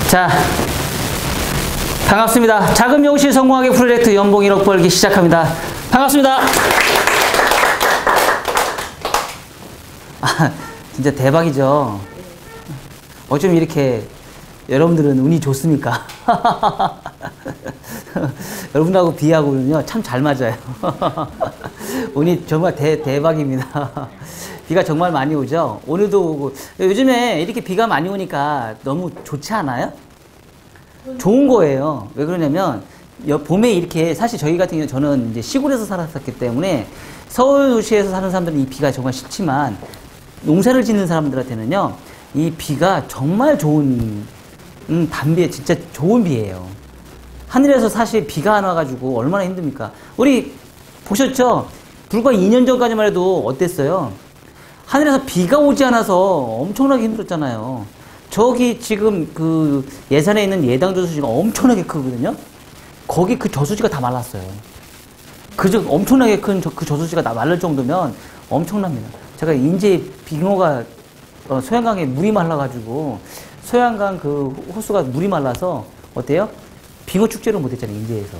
자, 반갑습니다. 작은 미용실 성공하기 프로젝트 연봉 1억 벌기 시작합니다. 반갑습니다. 아, 진짜 대박이죠. 어쩜 이렇게 여러분들은 운이 좋습니까? 여러분하고 비하고는요, 참 잘 맞아요. 운이 정말 대박입니다. 비가 정말 많이 오죠? 오늘도 오고. 요즘에 이렇게 비가 많이 오니까 너무 좋지 않아요? 좋은 거예요. 왜 그러냐면, 봄에 이렇게, 사실 저희 같은 경우는 저는 이제 시골에서 살았었기 때문에 서울 도시에서 사는 사람들은 이 비가 정말 싫지만, 농사를 짓는 사람들한테는요, 이 비가 정말 좋은, 단비에 진짜 좋은 비예요. 하늘에서 사실 비가 안 와가지고 얼마나 힘듭니까? 우리 보셨죠? 불과 2년 전까지만 해도 어땠어요? 하늘에서 비가 오지 않아서 엄청나게 힘들었잖아요. 저기 지금 그 예산에 있는 예당 저수지가 엄청나게 크거든요. 거기 그 저수지가 다 말랐어요. 그저 엄청나게 큰 그 저수지가 다 말릴 정도면 엄청납니다. 제가 인제 빙어가 소양강에 물이 말라가지고 소양강 그 호수가 물이 말라서 어때요? 빙어 축제를 못했잖아요, 인제에서.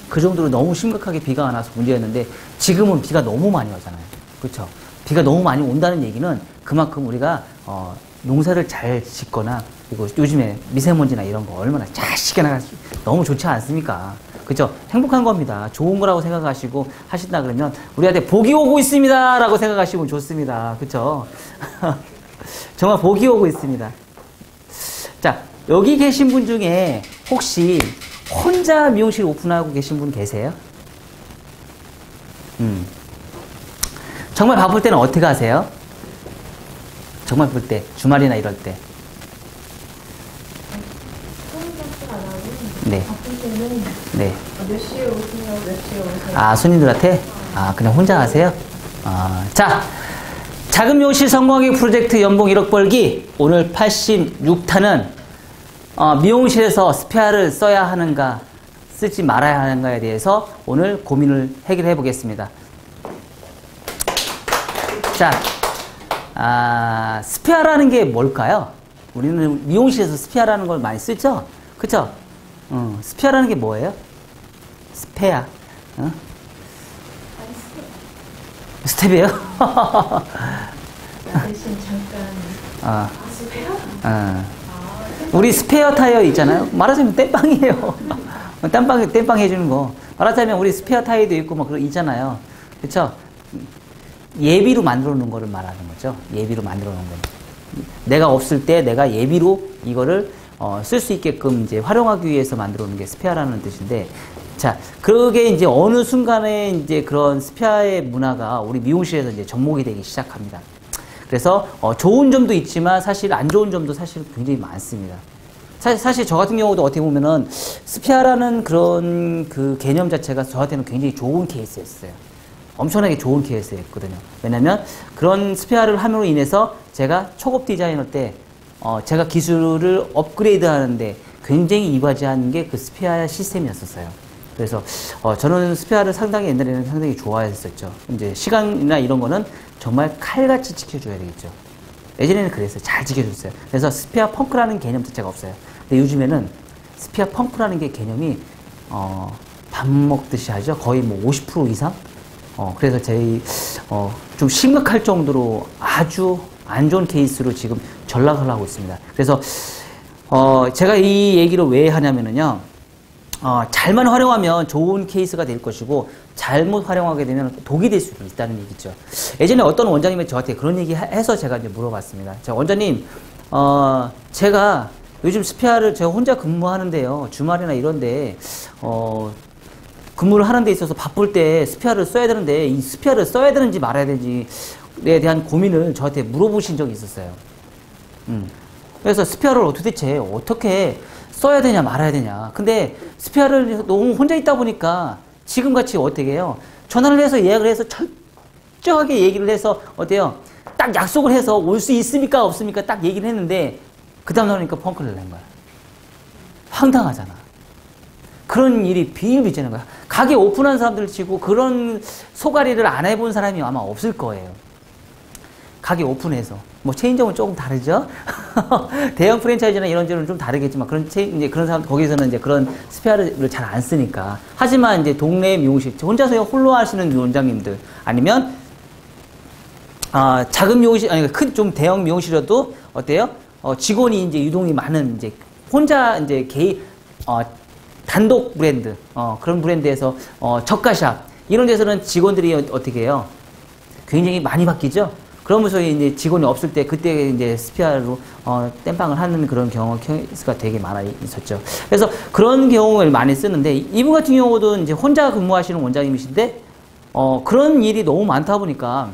그 정도로 너무 심각하게 비가 안 와서 문제였는데 지금은 비가 너무 많이 오잖아요. 그렇죠? 비가 너무 많이 온다는 얘기는 그만큼 우리가 농사를 잘 짓거나 그리고 요즘에 미세먼지나 이런 거 얼마나 자식이 나가 너무 좋지 않습니까? 그렇죠? 행복한 겁니다. 좋은 거라고 생각하시고 하신다 그러면 우리한테 복이 오고 있습니다 라고 생각하시면 좋습니다. 그렇죠? 정말 복이 오고 있습니다. 자, 여기 계신 분 중에 혹시 혼자 미용실 오픈하고 계신 분 계세요? 정말 바쁠 때는 어떻게 하세요? 정말 바쁠 때, 주말이나 이럴 때. 네. 바쁠 때는 네. 몇 시에 오세요? 몇 시에 오세요? 아, 손님들한테? 아, 그냥 혼자 하세요? 아, 자, 작은 미용실 성공하기 프로젝트 연봉 1억 벌기 오늘 86탄은 미용실에서 스페어를 써야 하는가, 쓰지 말아야 하는가에 대해서 오늘 고민을 해결해 보겠습니다. 자, 스페어라는 게 뭘까요? 우리는 미용실에서 스페어라는 걸 많이 쓰죠? 그쵸? 스페어라는 게 뭐예요? 스페어. 스텝이에요? 대신 잠깐. 스페어? 우리 스페어 타이어 있잖아요. 말하자면 땜빵이에요. 땜빵 해주는 거. 말하자면 우리 스페어 타이어도 있고 뭐 그런 있잖아요. 그쵸? 예비로 만들어 놓은 거를 말하는 거죠. 예비로 만들어 놓은 거. 내가 없을 때 내가 예비로 이거를 쓸 수 있게끔 이제 활용하기 위해서 만들어 놓은 게 스페어라는 뜻인데, 자, 그게 이제 어느 순간에 이제 그런 스페어의 문화가 우리 미용실에서 이제 접목이 되기 시작합니다. 그래서 좋은 점도 있지만 사실 안 좋은 점도 사실 굉장히 많습니다. 사실 저 같은 경우도 어떻게 보면은 스페어라는 그런 그 개념 자체가 저한테는 굉장히 좋은 케이스였어요. 엄청나게 좋은 케이스였거든요. 왜냐면 그런 스페어를 함으로 인해서 제가 초급 디자이너 때 제가 기술을 업그레이드 하는데 굉장히 이바지한 게 그 스페어 시스템이었었어요. 그래서 저는 스페어를 상당히 옛날에는 상당히 좋아했었죠. 이제 시간이나 이런 거는 정말 칼같이 지켜줘야 되겠죠. 예전에는 그랬어요. 잘 지켜줬어요. 그래서 스페어 펑크라는 개념 자체가 없어요. 근데 요즘에는 스페어 펑크라는 게 개념이 밥 먹듯이 하죠. 거의 뭐 50% 이상? 그래서 저희 좀 심각할 정도로 아주 안 좋은 케이스로 지금 전락을 하고 있습니다. 그래서 제가 이 얘기를 왜 하냐면은요, 잘만 활용하면 좋은 케이스가 될 것이고 잘못 활용하게 되면 독이 될 수도 있다는 얘기죠. 예전에 어떤 원장님이 저한테 그런 얘기 해서 제가 이제 물어봤습니다. 자, 원장님, 제가 요즘 스페어를 제가 혼자 근무하는데요, 주말이나 이런데 근무를 하는 데 있어서 바쁠 때 스페어를 써야 되는데 이 스페어를 써야 되는지 말아야 되는지에 대한 고민을 저한테 물어보신 적이 있었어요. 그래서 스페어를 도대체 어떻게 써야 되냐 말아야 되냐. 근데 스페어를 너무 혼자 있다 보니까 지금같이 어떻게 해요? 전화를 해서 예약을 해서 철저하게 얘기를 해서 어때요? 딱 약속을 해서 올 수 있습니까 없습니까 딱 얘기를 했는데 그 다음 날이니까 펑크를 낸 거야. 황당하잖아. 그런 일이 비일비재는 거야. 가게 오픈한 사람들 치고 그런 소가리를 안 해본 사람이 아마 없을 거예요. 가게 오픈해서. 뭐 체인점은 조금 다르죠? 대형 프랜차이즈나 이런 데는 좀 다르겠지만, 이제 그런 사람, 거기서는 이제 그런 스페어를 잘 안 쓰니까. 하지만 이제 동네 미용실, 혼자서 홀로 하시는 원장님들, 아니면, 작은 미용실, 아니, 좀 대형 미용실이라도, 어때요? 직원이 이제 유동이 많은, 이제, 혼자 이제 단독 브랜드, 그런 브랜드에서, 저가샵, 이런 데서는 직원들이 어떻게 해요? 굉장히 많이 바뀌죠? 그러면서 이제 직원이 없을 때 그때 이제 스피아로 땜빵을 하는 그런 경우 케이스가 되게 많아 있었죠. 그래서 그런 경우를 많이 쓰는데 이분 같은 경우도 이제 혼자 근무하시는 원장님이신데 그런 일이 너무 많다 보니까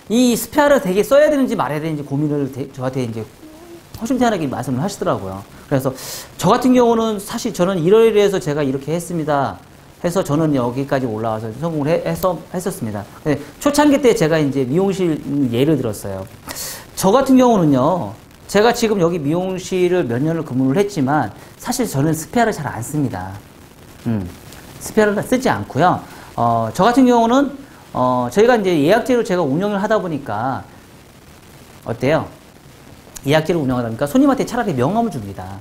이 스피아를 되게 써야 되는지 말아야 되는지 고민을 저한테 이제 허심탄회하게 말씀을 하시더라고요. 그래서 저 같은 경우는 사실 저는 이러이러해서 제가 이렇게 했습니다. 해서 저는 여기까지 올라와서 성공을 했었습니다. 초창기 때 제가 이제 미용실 예를 들었어요. 저 같은 경우는요, 제가 지금 여기 미용실을 몇 년을 근무를 했지만, 사실 저는 스페어를 잘 안 씁니다. 스페어를 쓰지 않고요. 저 같은 경우는, 저희가 이제 예약제로 제가 운영을 하다 보니까, 어때요? 예약제로 운영하다 보니까 손님한테 차라리 명함을 줍니다.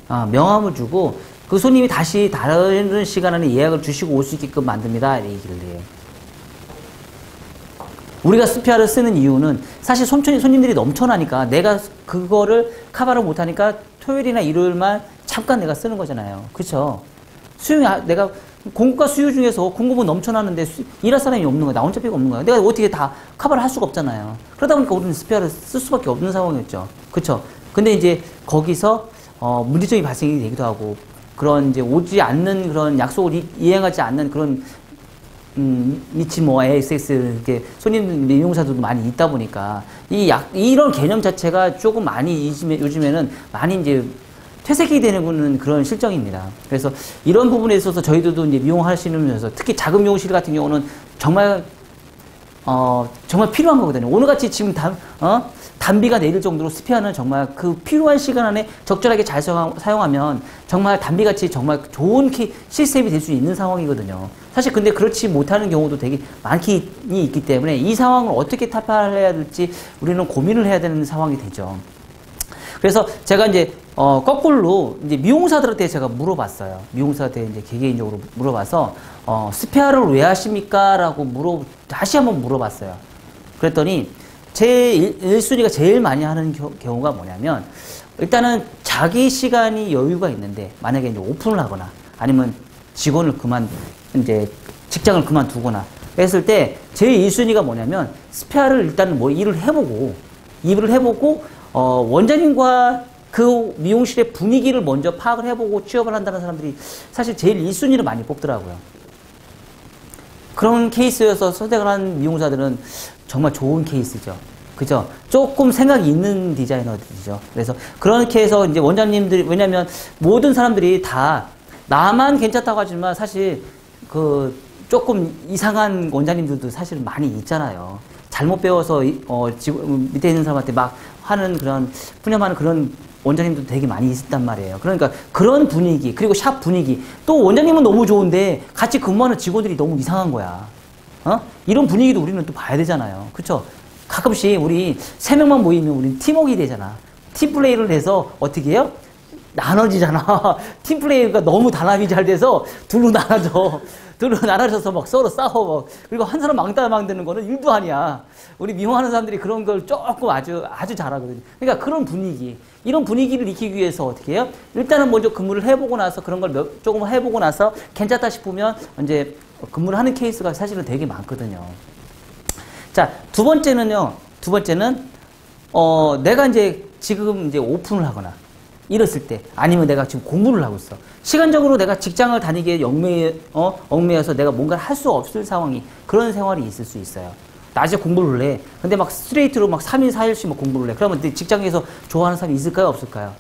명함을 주고, 그 손님이 다시 다른 시간 안에 예약을 주시고 올 수 있게끔 만듭니다. 이렇게 얘기를 해요. 우리가 스페어를 쓰는 이유는 사실 손님들이 넘쳐나니까 내가 그거를 커버를 못하니까 토요일이나 일요일만 잠깐 내가 쓰는 거잖아요. 그쵸? 내가 공급과 수요 중에서 공급은 넘쳐나는데 일할 사람이 없는 거야. 나 혼자 빼고 없는 거야. 내가 어떻게 다 커버를 할 수가 없잖아요. 그러다 보니까 우리는 스페어를 쓸 수밖에 없는 상황이었죠. 그쵸? 근데 이제 거기서 문제점이 발생이 되기도 하고 그런 이제 오지 않는 그런 약속을 이행하지 않는 그런 미치 뭐 ASX 이렇게 손님 미용사들도 많이 있다 보니까 이런 개념 자체가 조금 많이 요즘에는 많이 이제 퇴색이 되는 그런 실정입니다. 그래서 이런 부분에 있어서 저희들도 이제 미용하시면서 특히 작은 미용실 같은 경우는 정말 필요한 거거든요. 오늘같이 지금 단비가 내릴 정도로 스페어는 정말 그 필요한 시간 안에 적절하게 잘 사용하면 정말 단비같이 정말 좋은 시스템이 될 수 있는 상황이거든요. 사실 근데 그렇지 못하는 경우도 되게 많이 있기 때문에 이 상황을 어떻게 타파해야 될지 우리는 고민을 해야 되는 상황이 되죠. 그래서 제가 이제 거꾸로 이제 미용사들한테 제가 물어봤어요. 미용사한테 이제 개개인적으로 물어봐서 스페어를 왜 하십니까? 라고 다시 한번 물어봤어요. 그랬더니 제 1순위가 제일 많이 하는 경우가 뭐냐면 일단은 자기 시간이 여유가 있는데 만약에 이제 오픈을 하거나 아니면 이제 직장을 그만두거나 했을 때 제일 1순위가 뭐냐면 스페어를 일단 뭐 일을 해보고 원장님과 그 미용실의 분위기를 먼저 파악을 해보고 취업을 한다는 사람들이 사실 제일 1순위를 많이 뽑더라고요. 그런 케이스여서 선택을 한 미용사들은 정말 좋은 케이스죠. 그죠? 조금 생각이 있는 디자이너들이죠. 그래서 그렇게 해서 이제 원장님들이, 왜냐면 모든 사람들이 다 나만 괜찮다고 하지만 사실 조금 이상한 원장님들도 사실 많이 있잖아요. 잘못 배워서, 밑에 있는 사람한테 막 푸념하는 그런 원장님도 되게 많이 있단 말이에요. 그러니까 그런 분위기, 그리고 샵 분위기. 또 원장님은 너무 좋은데 같이 근무하는 직원들이 너무 이상한 거야. 이런 분위기도 우리는 또 봐야 되잖아요. 그쵸? 가끔씩 우리 3명만 모이면 우리는 팀워크가 되잖아. 팀플레이를 해서 어떻게 해요? 나눠지잖아. 팀플레이가 너무 단합이 잘 돼서 둘로 나눠져서 막 서로 싸워. 그리고 한 사람 망다 만드는 거는 일도 아니야. 우리 미용하는 사람들이 그런 걸 조금 아주 잘하거든요. 그러니까 그런 분위기. 이런 분위기를 익히기 위해서 어떻게 해요? 일단은 먼저 근무를 해보고 나서 그런 걸 조금 해보고 나서 괜찮다 싶으면 이제 근무를 하는 케이스가 사실은 되게 많거든요. 자, 두 번째는 내가 이제 지금 이제 오픈을 하거나 이랬을 때 아니면 내가 지금 공부를 하고 있어. 시간적으로 내가 직장을 다니기에 얽매여서 내가 뭔가를 할 수 없을 상황이 그런 생활이 있을 수 있어요. 낮에 공부를 해. 근데 막 스트레이트로 막 3일, 4일씩 막 공부를 해. 그러면 내 직장에서 좋아하는 사람이 있을까요? 없을까요?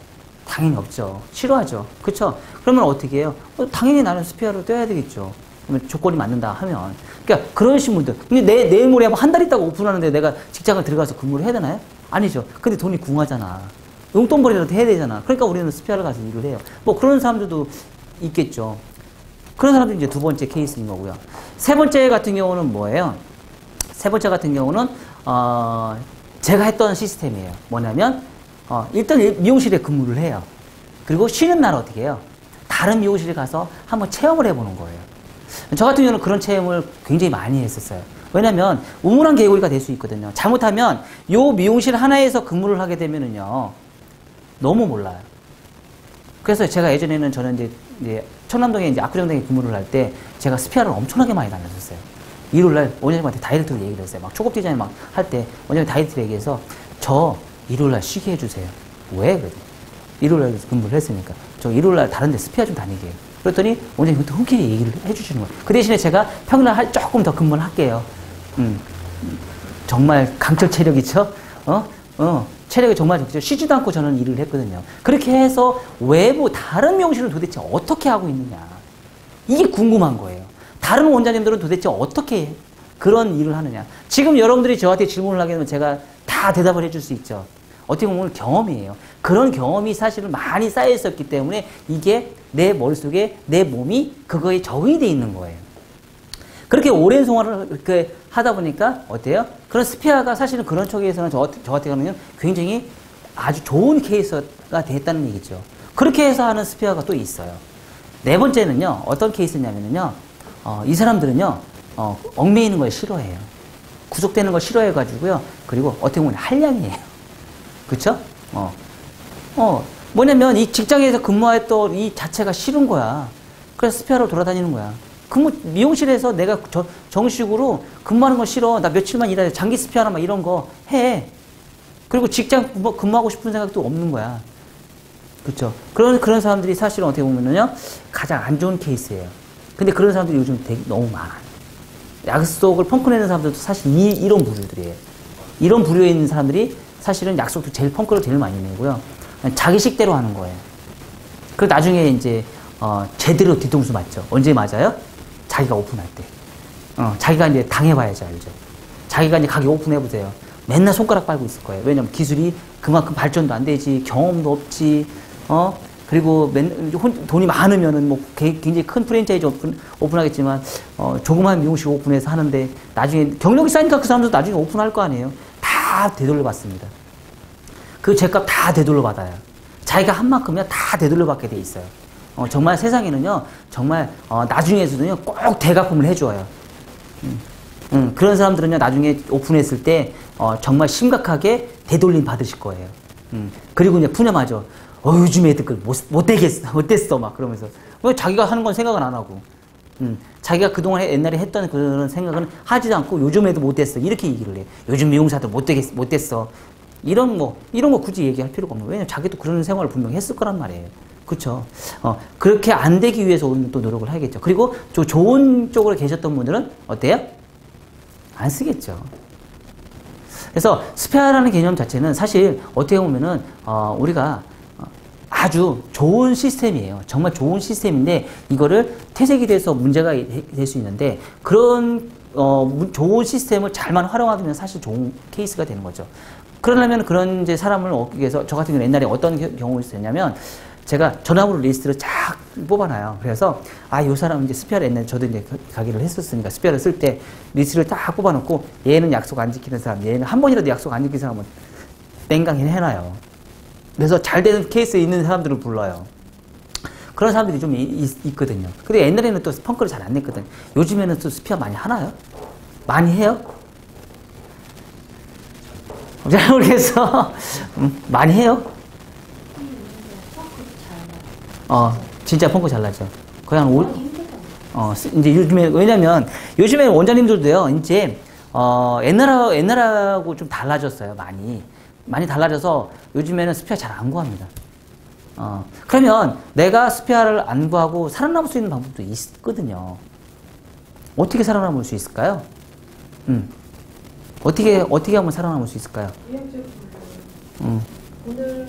당연히 없죠. 싫어하죠. 그쵸? 그러면 어떻게 해요? 당연히 나는 스페어를 떼야 되겠죠. 그러면 조건이 맞는다 하면. 그러니까 그러신 분들. 근데 내일 모레 한 달 있다가 오픈하는데 내가 직장을 들어가서 근무를 해야 되나요? 아니죠. 근데 돈이 궁하잖아. 용돈벌이라도 해야 되잖아. 그러니까 우리는 스페어를 가서 일을 해요. 뭐 그런 사람들도 있겠죠. 그런 사람들이 이제 두 번째 케이스인 거고요. 세 번째 같은 경우는 뭐예요? 세 번째 같은 경우는 제가 했던 시스템이에요. 뭐냐면, 일단 미용실에 근무를 해요. 그리고 쉬는 날 어떻게 해요? 다른 미용실에 가서 한번 체험을 해보는 거예요. 저 같은 경우는 그런 체험을 굉장히 많이 했었어요. 왜냐면 우물안 개구리가 될 수 있거든요. 잘못하면 요 미용실 하나에서 근무를 하게 되면은요, 너무 몰라요. 그래서 제가 예전에는 저는 이제 청남동에 이제 압구정동에 근무를 할 때 제가 스피아를 엄청나게 많이 다녔었어요. 일요일날 원장님한테 다이렉트로 얘기를 했어요. 막 초급 디자인 막 할 때 원장님 다이렉트로 얘기해서 저 일요일날 쉬게 해주세요. 왜? 그래도 일요일날 근무를 했으니까 저 일요일날 다른 데 스피아 좀 다니게 해요. 그랬더니 원장님이 또 흔쾌히 얘기를 해주시는 거예요. 그 대신에 제가 평일날 조금 더 근무를 할게요. 정말 강철 체력이죠? 체력이 정말 좋죠. 쉬지도 않고 저는 일을 했거든요. 그렇게 해서 외부 다른 미용실은 도대체 어떻게 하고 있느냐. 이게 궁금한 거예요. 다른 원장님들은 도대체 어떻게 그런 일을 하느냐. 지금 여러분들이 저한테 질문을 하게 되면 제가 다 대답을 해줄 수 있죠. 어떻게 보면 경험이에요. 그런 경험이 사실은 많이 쌓여 있었기 때문에 이게 내 머릿속에 내 몸이 그거에 적응이 돼 있는 거예요. 그렇게 오랜 생활을 이렇게 하다 보니까 어때요? 그런 스피아가 사실은 그런 쪽에서는 저 같은 경우는 굉장히 아주 좋은 케이스가 됐다는 얘기죠. 그렇게 해서 하는 스피아가 또 있어요. 네 번째는요, 어떤 케이스냐면요, 이 사람들은요, 얽매이는 걸 싫어해요. 구속되는 걸 싫어해가지고요, 그리고 어떻게 보면 한량이에요. 그쵸? 뭐냐면 이 직장에서 근무했던 이 자체가 싫은 거야. 그래서 스피아로 돌아다니는 거야. 미용실에서 내가 정식으로 근무하는 거 싫어. 나 며칠만 일하자. 장기 스피아나 막 이런 거 해. 그리고 직장 근무하고 싶은 생각도 없는 거야. 그쵸? 그런 사람들이 사실은 어떻게 보면은요, 가장 안 좋은 케이스예요. 근데 그런 사람들이 요즘 되게 너무 많아요. 약속을 펑크내는 사람들도 사실 이런 부류들이에요. 이런 부류에 있는 사람들이 사실은 약속도 제일 펑크를 제일 많이 내고요. 자기 식대로 하는 거예요. 그리고 나중에 이제, 제대로 뒤통수 맞죠. 언제 맞아요? 자기가 오픈할 때. 자기가 이제 당해봐야지 알죠. 자기가 이제 가게 오픈해보세요. 맨날 손가락 빨고 있을 거예요. 왜냐면 기술이 그만큼 발전도 안 되지, 경험도 없지, 그리고 돈이 많으면은 뭐 굉장히 큰 프랜차이즈 오픈하겠지만, 조그만 미용실 오픈해서 하는데, 나중에 경력이 쌓이니까 그 사람도 나중에 오픈할 거 아니에요. 다 되돌려 받습니다. 그 죄값 다 되돌려 받아요. 자기가 한 만큼이야 다 되돌려 받게 돼 있어요. 정말 세상에는요, 정말, 나중에서도요, 꼭 대가품을 해줘요. 그런 사람들은요, 나중에 오픈했을 때, 정말 심각하게 되돌림 받으실 거예요. 그리고 이제 푸념하죠. 요즘 애들 못 됐어, 막 그러면서. 왜 자기가 하는 건 생각은 안 하고. 자기가 그동안 옛날에 했던 그런 생각은 하지도 않고 요즘 애도 못 됐어. 이렇게 얘기를 해. 요즘 미용사들 못 됐어. 이런 거 굳이 얘기할 필요가 없는 거예요. 왜냐면 자기도 그런 생활을 분명히 했을 거란 말이에요. 그쵸? 그렇게 안 되기 위해서 우리는 또 노력을 하겠죠. 그리고 좋은 쪽으로 계셨던 분들은 어때요? 안 쓰겠죠. 그래서 스페아라는 개념 자체는 사실 어떻게 보면은, 우리가 아주 좋은 시스템이에요. 정말 좋은 시스템인데, 이거를 퇴색이 돼서 문제가 될 수 있는데, 그런, 좋은 시스템을 잘만 활용하게 되면 사실 좋은 케이스가 되는 거죠. 그러려면 그런 이제 사람을 얻기 위해서, 저 같은 경우는 옛날에 어떤 경우가 있었냐면, 제가 전화번호 리스트를 쫙 뽑아놔요. 그래서, 요 사람은 이제 스피아를 옛날에 저도 이제 가기를 했었으니까, 스피아를 쓸 때 리스트를 딱 뽑아놓고, 얘는 약속 안 지키는 사람, 얘는 한 번이라도 약속 안 지키는 사람은 땡강히 해놔요. 그래서 잘 되는 케이스에 있는 사람들을 불러요. 그런 사람들이 좀 있거든요. 근데 옛날에는 또 펑크를 잘 안 냈거든. 요즘에는 또 스피아 많이 하나요? 많이 해요? 잘 모르겠어. 많이 해요? 진짜 펑크 잘 나죠. 거의 한 이제 요즘에, 왜냐면, 요즘에 원장님들도요, 이제, 옛날하고 좀 달라졌어요, 많이 달라져서 요즘에는 스피아 잘 안 구합니다. 그러면 내가 스피아를 안 구하고 살아남을 수 있는 방법도 있거든요. 어떻게 살아남을 수 있을까요? 어떻게 하면 살아남을 수 있을까요? 오늘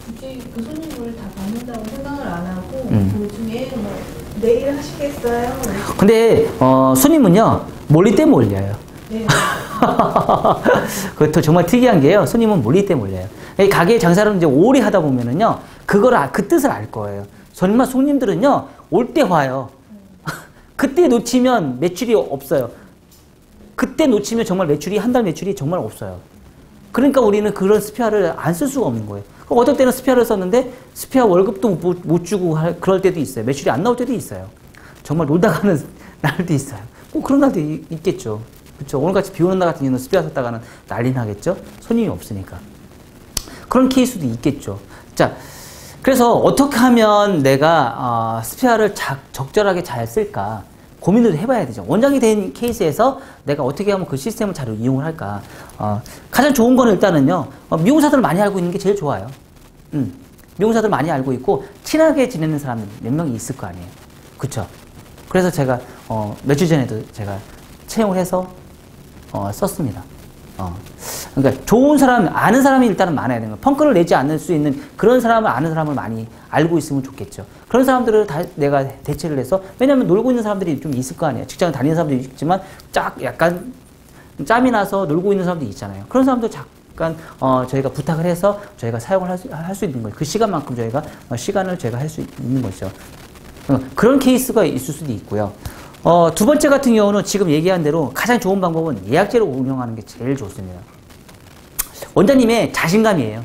굳이 그 손님을 다 받는다고 생각을 안 하고 그 중에 뭐 내일 하시겠어요? 근데 손님은요 몰릴 때 몰려요. 네. 그것도 정말 특이한 게요. 손님은 몰릴 때 몰려요. 가게 장사를 이제 오래 하다 보면은요 그 뜻을 알 거예요. 정말 손님들은요 올 때 와요. 그때 놓치면 매출이 없어요. 그때 놓치면 정말 매출이, 한 달 매출이 정말 없어요. 그러니까 우리는 그런 스페어를 안 쓸 수가 없는 거예요. 어떨 때는 스페어를 썼는데 스페어 월급도 못 주고 그럴 때도 있어요. 매출이 안 나올 때도 있어요. 정말 놀다 가는 날도 있어요. 꼭 그런 날도 있겠죠. 그렇죠. 오늘같이 비 오는 날 같은 경우는 스페어 썼다가는 난리 나겠죠. 손님이 없으니까. 그런 케이스도 있겠죠. 자, 그래서 어떻게 하면 내가 스페어를 적절하게 잘 쓸까 고민을 해봐야 되죠. 원장이 된 케이스에서 내가 어떻게 하면 그 시스템을 잘 이용을 할까. 가장 좋은 거는 일단은요, 미용사들을 많이 알고 있는 게 제일 좋아요. 미용사들 많이 알고 있고 친하게 지내는 사람 몇 명이 있을 거 아니에요. 그쵸? 그래서 제가 며칠 전에도 제가 채용을 해서 썼습니다. 그러니까 좋은 사람, 아는 사람이 일단은 많아야 되는 거예요. 펑크를 내지 않을 수 있는 그런 사람을, 아는 사람을 많이 알고 있으면 좋겠죠. 그런 사람들을 다 내가 대체를 해서, 왜냐면 놀고 있는 사람들이 좀 있을 거 아니에요. 직장을 다니는 사람들이 있지만 약간 짬이 나서 놀고 있는 사람들이 있잖아요. 그런 사람들 잠깐 저희가 부탁을 해서 저희가 사용을 할 수 있는 거예요. 그 시간만큼 저희가 시간을 제가 할 수 있는 거죠. 그런 케이스가 있을 수도 있고요. 두 번째 같은 경우는 지금 얘기한 대로 가장 좋은 방법은 예약제로 운영하는 게 제일 좋습니다. 원장님의 자신감이에요.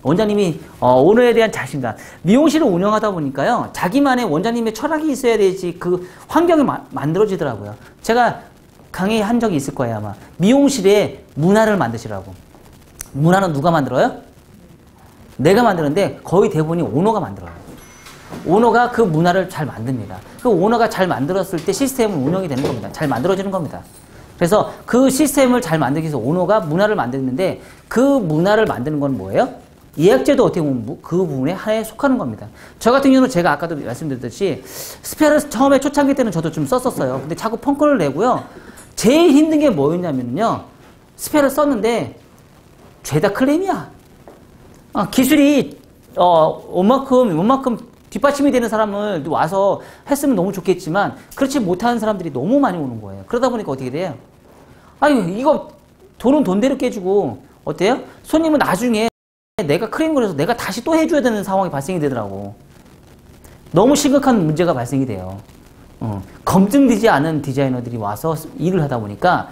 원장님이 오너에 대한 자신감. 미용실을 운영하다 보니까요, 자기만의 원장님의 철학이 있어야 되지 그 환경이 만들어지더라고요. 제가 강의한 적이 있을 거예요, 아마. 미용실에 문화를 만드시라고. 문화는 누가 만들어요? 내가 만드는데 거의 대부분이 오너가 만들어요. 오너가 그 문화를 잘 만듭니다. 그 오너가 잘 만들었을 때 시스템은 운영이 되는 겁니다. 잘 만들어지는 겁니다. 그래서 그 시스템을 잘 만들기 위해서 오너가 문화를 만드는데, 그 문화를 만드는 건 뭐예요? 예약제도 어떻게 보면 그 부분에 하나에 속하는 겁니다. 저 같은 경우는 제가 아까도 말씀드렸듯이 스페어를 처음에 초창기 때는 저도 좀 썼었어요. 근데 자꾸 펑크를 내고요. 제일 힘든 게 뭐였냐면요, 스페어를 썼는데 죄다 클레임이야. 기술이 원만큼 뒷받침이 되는 사람을 와서 했으면 너무 좋겠지만 그렇지 못하는 사람들이 너무 많이 오는 거예요. 그러다 보니까 어떻게 돼요? 아유, 이거 돈은 돈대로 깨주고 어때요? 손님은 나중에 내가 클레임 걸어서 내가 다시 또 해줘야 되는 상황이 발생이 되더라고. 너무 심각한 문제가 발생이 돼요. 검증되지 않은 디자이너들이 와서 일을 하다 보니까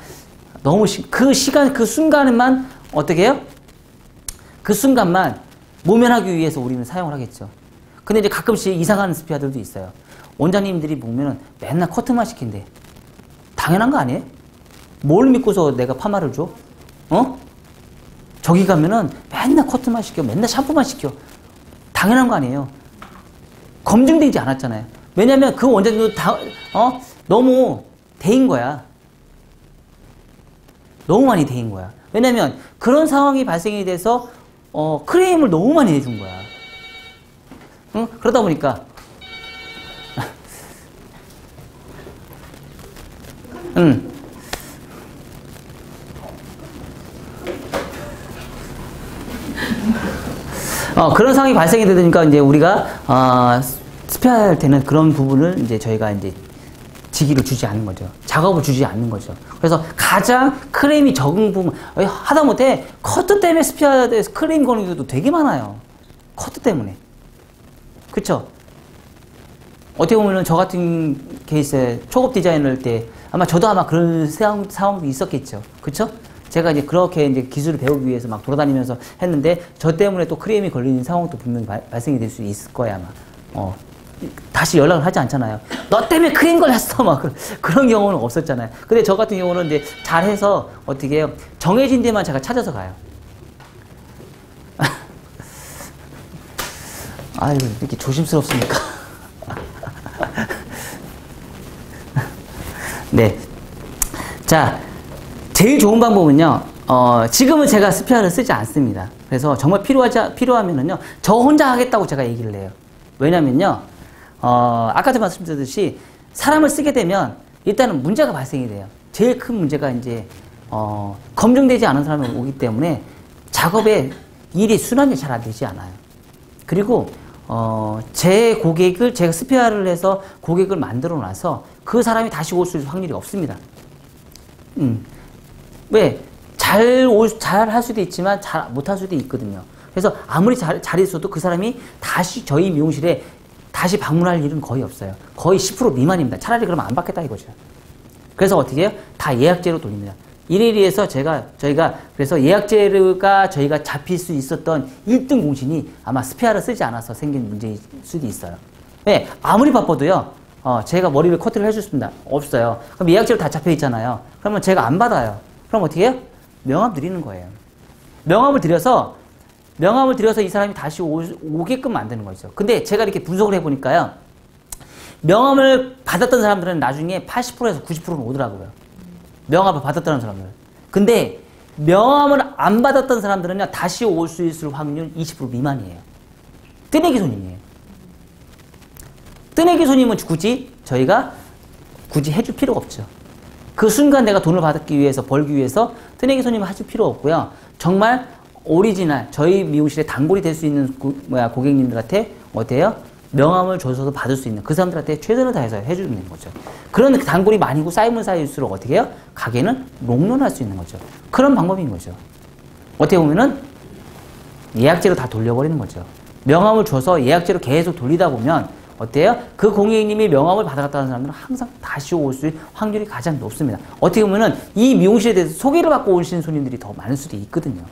너무 그 시간, 그 순간만 어떻게 해요? 그 순간만 모면하기 위해서 우리는 사용을 하겠죠. 근데 이제 가끔씩 이상한 스페어들도 있어요. 원장님들이 보면은 맨날 커트만 시킨대. 당연한 거 아니에요? 뭘 믿고서 내가 파마를 줘? 저기 가면은 맨날 커트만 시켜. 맨날 샴푸만 시켜. 당연한 거 아니에요? 검증되지 않았잖아요. 왜냐면 그 원장님도 너무 대인 거야. 너무 많이 대인 거야. 왜냐면 그런 상황이 발생이 돼서 클레임을 너무 많이 해준 거야. 그러다 보니까 그런 상황이 발생이 되니까 이제 우리가 스페어할 때는 그런 부분을 이제 저희가 이제 직위를 주지 않는 거죠. 작업을 주지 않는 거죠. 그래서 가장 클레임이 적은 부분, 하다못해 커트 때문에 스페어에서 클레임 거는 경우도 되게 많아요. 커트 때문에. 그쵸? 어떻게 보면은 저 같은 케이스에 초급 디자인을 때 저도 아마 그런 상황도 있었겠죠. 그쵸? 제가 이제 그렇게 이제 기술을 배우기 위해서 막 돌아다니면서 했는데 저 때문에 또 클레임이 걸리는 상황도 분명히 발생이 될 수 있을 거야, 아마. 다시 연락을 하지 않잖아요. 너 때문에 클레임 걸렸어! 막 그런 경우는 없었잖아요. 근데 저 같은 경우는 이제 잘해서 어떻게 해요? 정해진 데만 제가 찾아서 가요. 아유, 이렇게 조심스럽습니까? 네. 자, 제일 좋은 방법은요, 지금은 제가 스페어를 쓰지 않습니다. 그래서 정말 필요하면은요, 저 혼자 하겠다고 제가 얘기를 해요. 왜냐면요, 아까도 말씀드렸듯이 사람을 쓰게 되면 일단은 문제가 발생이 돼요. 제일 큰 문제가 이제, 검증되지 않은 사람이 오기 때문에 작업에 일이 순환이 잘 안 되지 않아요. 그리고 제 고객을 제가 스페어를 해서 고객을 만들어 놔서 그 사람이 다시 올 수 있을 확률이 없습니다. 왜? 잘 할 수도 있지만 잘 못 할 수도 있거든요. 그래서 아무리 잘 있어도 그 사람이 다시 저희 미용실에 다시 방문할 일은 거의 없어요. 거의 10% 미만입니다. 차라리 그러면 안 받겠다 이거죠. 그래서 어떻게 해요? 다 예약제로 돌립니다. 이래서 저희가 그래서 예약제가 저희가 잡힐 수 있었던 1등 공신이 아마 스페어를 쓰지 않아서 생긴 문제일 수도 있어요. 왜? 아무리 바빠도요, 제가 머리를 커트를 해줬습니다. 없어요. 그럼 예약제로 다 잡혀 있잖아요. 그러면 제가 안 받아요. 그럼 어떻게 해요? 명함 드리는 거예요. 명함을 드려서 이 사람이 다시 오게끔 만드는 거죠. 근데 제가 이렇게 분석을 해보니까요, 명함을 받았던 사람들은 나중에 80%에서 90%는 오더라고요. 명함을 받았다는 사람들. 근데 명함을 안 받았던 사람들은요, 다시 올 수 있을 확률 20% 미만이에요. 뜨내기 손님이에요. 뜨내기 손님은 저희가 굳이 해줄 필요가 없죠. 그 순간 내가 돈을 받기 위해서, 벌기 위해서 뜨내기 손님을 해줄 필요 없고요. 정말 오리지널, 저희 미용실에 단골이 될 수 있는 고객님들한테 어때요? 명함을 줘서도 받을 수 있는 그 사람들한테 최선을 다해서 해주는 거죠. 그런 단골이 많이고 쌓이면 쌓일수록 어떻게 해요? 가게는 롱런할 수 있는 거죠. 그런 방법인 거죠. 어떻게 보면은 예약제로 다 돌려버리는 거죠. 명함을 줘서 예약제로 계속 돌리다 보면 어때요? 그 고객님이 명함을 받아갔다는 사람들은 항상 다시 올 수 있는 확률이 가장 높습니다. 어떻게 보면은 이 미용실에 대해서 소개를 받고 오시는 손님들이 더 많을 수도 있거든요.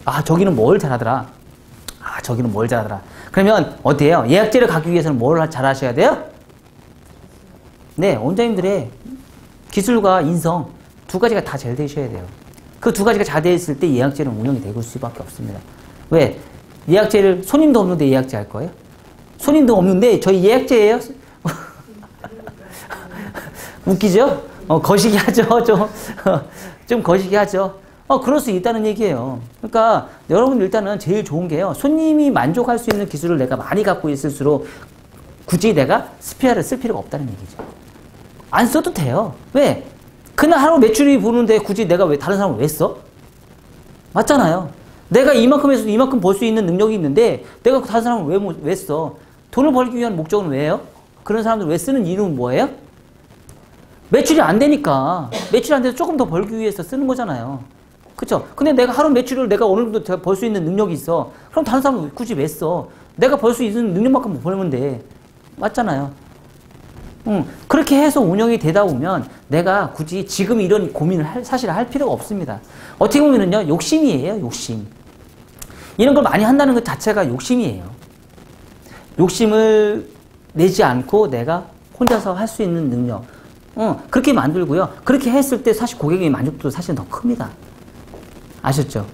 아, 저기는 뭘 잘하더라. 아, 저기는 뭘 잘하더라. 그러면 어때요? 예약제를 가기 위해서는 뭘 잘하셔야 돼요? 네, 원장님들의 기술과 인성 두 가지가 다 잘 되셔야 돼요. 그 두 가지가 잘 되어 있을 때 예약제는 운영이 되고 수밖에 없습니다. 왜? 예약제를 손님도 없는데 예약제 할 거예요? 손님도 없는데 저희 예약제예요? 웃기죠? 거시기 하죠. 좀 거시기 하죠. 그럴 수 있다는 얘기예요. 그러니까 여러분 일단은 제일 좋은 게요. 손님이 만족할 수 있는 기술을 내가 많이 갖고 있을수록 굳이 내가 스페어를 쓸 필요가 없다는 얘기죠. 안 써도 돼요. 왜? 그날 하루 매출이 보는데 굳이 내가 왜 다른 사람을 왜 써? 맞잖아요. 내가 이만큼에서 이만큼 벌 수 있는 능력이 있는데 내가 다른 사람을 왜 써? 돈을 벌기 위한 목적은 왜예요? 그런 사람들 왜 쓰는 이유는 뭐예요? 매출이 안 되니까. 매출이 안 돼서 조금 더 벌기 위해서 쓰는 거잖아요. 그쵸? 근데 내가 하루 매출을 내가 어느 정도 벌 수 있는 능력이 있어. 그럼 다른 사람은 굳이 왜 써? 내가 벌 수 있는 능력만큼 벌면 돼. 맞잖아요. 그렇게 해서 운영이 되다 보면 내가 굳이 지금 이런 고민을 사실 할 필요가 없습니다. 어떻게 보면은요, 욕심이에요, 욕심. 이런 걸 많이 한다는 것 자체가 욕심이에요. 욕심을 내지 않고 내가 혼자서 할 수 있는 능력. 그렇게 만들고요. 그렇게 했을 때 사실 고객의 만족도도 사실 더 큽니다. 아셨죠?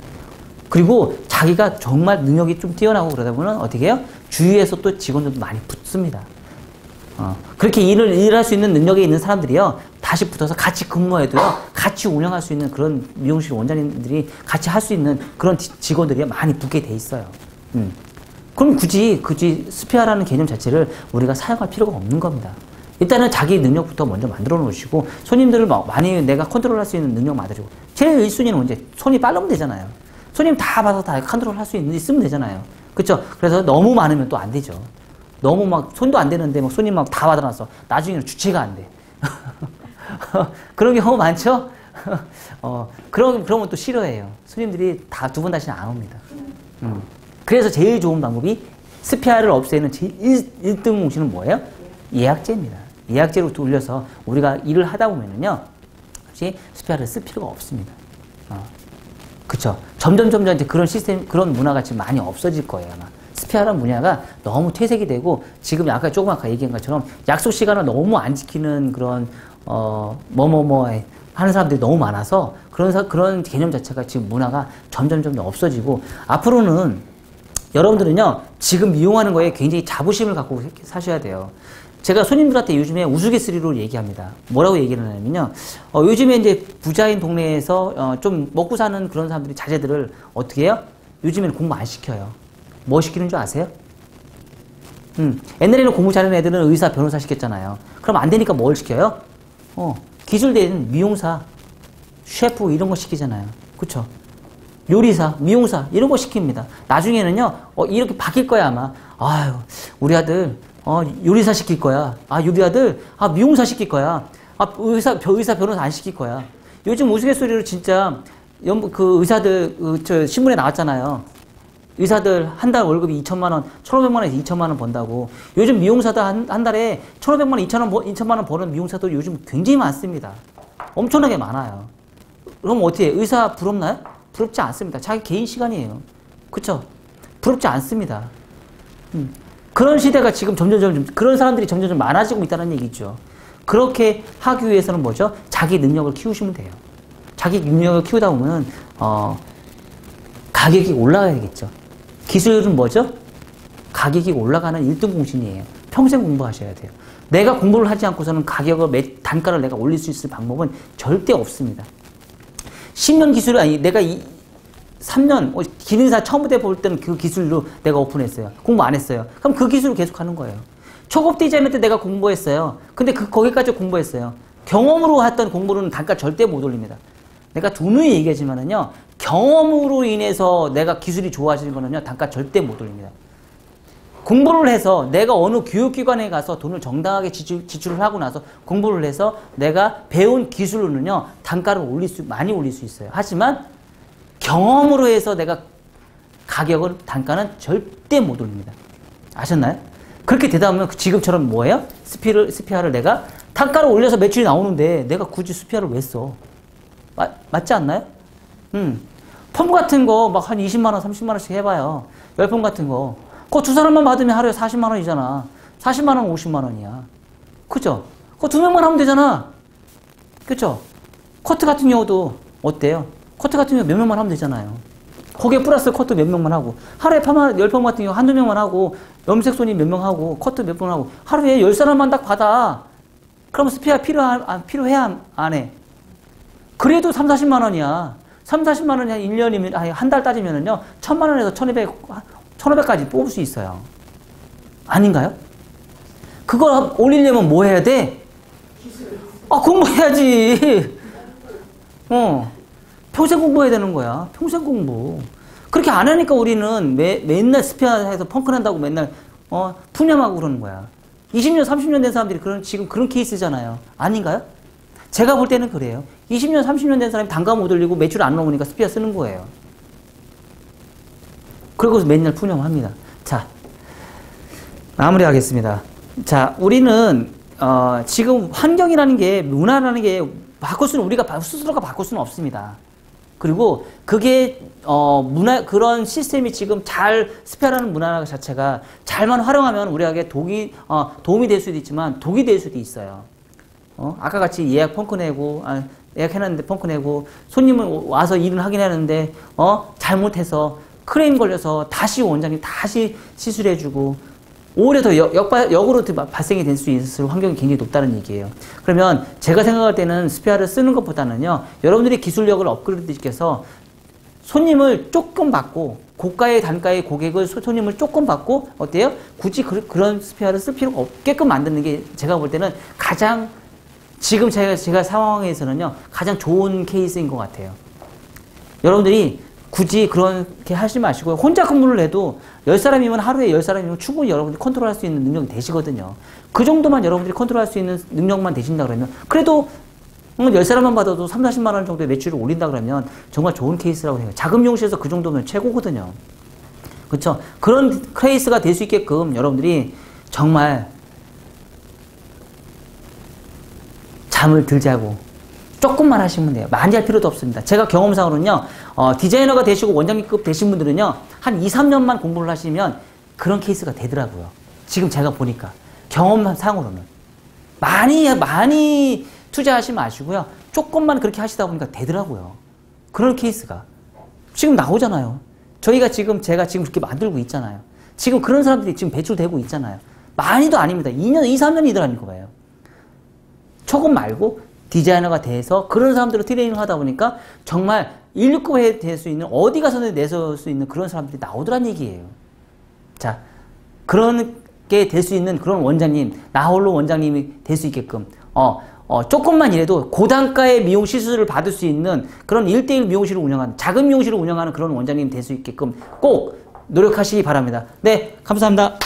그리고 자기가 정말 능력이 좀 뛰어나고 그러다 보면 어떻게 해요? 주위에서 또 직원들도 많이 붙습니다. 그렇게 일을 할 수 있는 능력이 있는 사람들이요, 다시 붙어서 같이 근무해도요, 같이 운영할 수 있는 그런 미용실 원장님들이 같이 할 수 있는 그런 직원들이 많이 붙게 돼 있어요. 그럼 굳이 스페어라는 개념 자체를 우리가 사용할 필요가 없는 겁니다. 일단은 자기 능력부터 먼저 만들어 놓으시고, 손님들을 많이 내가 컨트롤할 수 있는 능력 만들고, 제일 1순위는 언제? 손이 빠르면 되잖아요. 손님 다 받아서 다 컨트롤 할 수 있으면 되잖아요. 그쵸? 그래서 너무 많으면 또 안 되죠. 너무 막 손도 안 되는데 막 손님 막 다 받아놨어. 나중에는 주체가 안 돼. 그런 경우 많죠? 그러면 또 싫어해요. 손님들이 다 두 번 다시는 안 옵니다. 그래서 제일 좋은 방법이 스페어를 없애는 제일 1등 공신은 뭐예요? 예약제입니다. 예약제로 돌려서 우리가 일을 하다 보면은요, 혹시 스페어를 쓸 필요가 없습니다. 그쵸? 점점 이제 그런 시스템, 그런 문화가 지금 많이 없어질 거예요, 아마. 스페어라는 분야가 너무 퇴색이 되고, 지금 조금 아까 얘기한 것처럼 약속 시간을 너무 안 지키는 그런, 하는 사람들이 너무 많아서 그런 개념 자체가 지금 문화가 점점 없어지고, 앞으로는 여러분들은요, 지금 미용하는 거에 굉장히 자부심을 갖고 사셔야 돼요. 제가 손님들한테 요즘에 우스갯소리로 얘기합니다. 뭐라고 얘기를 하냐면요, 요즘에 이제 부자인 동네에서 좀 먹고 사는 그런 사람들이 자제들을 어떻게 해요? 요즘에는 공부 안 시켜요. 뭐 시키는 줄 아세요? 옛날에는 공부 잘하는 애들은 의사, 변호사 시켰잖아요. 그럼 안 되니까 뭘 시켜요? 기술된 미용사, 셰프 이런 거 시키잖아요. 그쵸? 요리사, 미용사 이런 거 시킵니다. 나중에는요, 이렇게 바뀔 거야 아마. 아유, 우리 아들 요리사 시킬 거야. 우리 아들 미용사 시킬 거야. 의사, 변호사 안 시킬 거야. 요즘 우스갯소리로 진짜 그 의사들 저 신문에 나왔잖아요. 의사들 한 달 월급이 2천만 원, 1,500만 원에서 2천만 원 번다고. 요즘 미용사들 한 달에 1,500만 원, 2천만 원 버는 미용사들 요즘 굉장히 많습니다. 엄청나게 많아요. 그럼 어떻게 해요? 의사 부럽나요? 부럽지 않습니다. 자기 개인 시간이에요. 그쵸? 부럽지 않습니다. 그런 시대가 지금 점점 그런 사람들이 점점 많아지고 있다는 얘기죠. 그렇게 하기 위해서는 뭐죠? 자기 능력을 키우시면 돼요. 자기 능력을 키우다 보면 가격이 올라가야겠죠. 기술은 뭐죠? 가격이 올라가는 1등 공신이에요. 평생 공부하셔야 돼요. 내가 공부를 하지 않고서는 단가를 내가 올릴 수 있을 방법은 절대 없습니다. 10년 기술이 아니 내가 3년 기능사 처음부터 볼 때는 그 기술로 내가 오픈했어요. 공부 안 했어요. 그럼 그 기술을 계속 하는 거예요. 초급 디자이너 때 내가 공부했어요. 근데 거기까지 공부했어요. 경험으로 했던 공부로는 단가 절대 못 올립니다. 내가 누누이 얘기하지만은요, 경험으로 인해서 내가 기술이 좋아지는 거는요, 단가 절대 못 올립니다. 공부를 해서 내가 어느 교육기관에 가서 돈을 정당하게 지출을 하고 나서 공부를 해서 내가 배운 기술로는요, 단가를 많이 올릴 수 있어요. 하지만 경험으로 해서 내가 단가는 절대 못 올립니다. 아셨나요? 그렇게 되다 보면 지금처럼 뭐예요? 스피아를 내가 단가를 올려서 매출이 나오는데 내가 굳이 스피아를 왜 써? 맞지 않나요? 펌 같은 거 막 한 20만원, 30만원씩 해봐요. 열펌 같은 거. 그거 두 사람만 받으면 하루에 40만원이잖아. 40만원, 50만원이야. 그죠? 그거 두 명만 하면 되잖아. 그죠? 커트 같은 경우도 어때요? 커트 같은 경우 몇 명만 하면 되잖아요. 거기에 플러스 커트 몇 명만 하고, 하루에 열펌 같은 경우 한두 명만 하고, 염색 손님 몇 명 하고, 커트 몇 번 하고, 하루에 10사람만 딱 받아. 그러면 스피아 필요해? 안 해? 그래도 3, 40만 원이야. 3, 40만 원이 한 1년이면, 한 달 따지면은요, 1,000만 원에서 1,500까지 뽑을 수 있어요. 아닌가요? 그걸 올리려면 뭐 해야 돼? 공부해야지. 평생 공부해야 되는 거야. 평생 공부. 그렇게 안 하니까 우리는 맨날 스피아에서 펑크 난다고 맨날, 푸념하고 그러는 거야. 20년, 30년 된 사람들이 지금 그런 케이스잖아요. 아닌가요? 제가 볼 때는 그래요. 20년, 30년 된 사람이 단가 못 올리고 매출 안 나오니까 스피아 쓰는 거예요. 그리고 맨날 푸념합니다. 자, 마무리하겠습니다. 자, 우리는, 지금 환경이라는 게, 문화라는 게 우리가 스스로가 바꿀 수는 없습니다. 그리고 그게, 그런 시스템이 지금 스피아라는 문화 자체가 잘만 활용하면 우리에게 도움이 될 수도 있지만 독이 될 수도 있어요. 아까 같이 예약해놨는데 펑크 내고, 손님은 와서 일을 하긴 하는데, 잘못해서 크레임 걸려서 원장님 다시 시술해주고, 오히려 더 역으로 발생이 될 수 있을 확률이 굉장히 높다는 얘기예요. 그러면 제가 생각할 때는 스피아를 쓰는 것보다는요, 여러분들이 기술력을 업그레이드 시켜서 손님을 조금 받고, 고가의 단가의 고객을, 손님을 조금 받고, 어때요? 굳이 그런 스피아를 쓸 필요가 없게끔 만드는 게 제가 볼 때는 지금 제가 상황에서는요, 가장 좋은 케이스인 것 같아요. 여러분들이 굳이 그렇게 하지 마시고, 혼자 근무를 해도 10사람이면 하루에 10사람이면 충분히 여러분들이 컨트롤할 수 있는 능력이 되시거든요. 그 정도만 여러분들이 컨트롤할 수 있는 능력만 되신다 그러면, 그래도 10사람만 받아도 3, 40만 원 정도의 매출을 올린다 그러면 정말 좋은 케이스라고 해요. 작은 미용실에서 그 정도면 최고거든요. 그렇죠? 그런 케이스가 될 수 있게끔 여러분들이 정말 잠을 들 자고 조금만 하시면 돼요. 많이 할 필요도 없습니다. 제가 경험상으로는요, 디자이너가 되시고 원장님급 되신 분들은요, 한 2, 3년만 공부를 하시면 그런 케이스가 되더라고요. 지금 제가 보니까. 경험상으로는. 많이 투자하지 마시고요. 조금만 그렇게 하시다 보니까 되더라고요. 그런 케이스가. 지금 나오잖아요. 제가 지금 그렇게 만들고 있잖아요. 지금 그런 사람들이 지금 배출되고 있잖아요. 많이도 아닙니다. 2년, 2, 3년이더라는 거예요. 초급 말고 디자이너가 돼서 그런 사람들을 트레이닝 하다 보니까 정말 119에 될 수 있는, 어디 가서는 내설 수 있는 그런 사람들이 나오더란 얘기예요. 자, 그렇게 될 수 있는 그런 원장님, 나 홀로 원장님이 될 수 있게끔, 조금만 일해도 고단가의 미용 시술을 받을 수 있는 그런 1:1 미용실을 운영하는, 작은 미용실을 운영하는 그런 원장님 될 수 있게끔 꼭 노력하시기 바랍니다. 네, 감사합니다.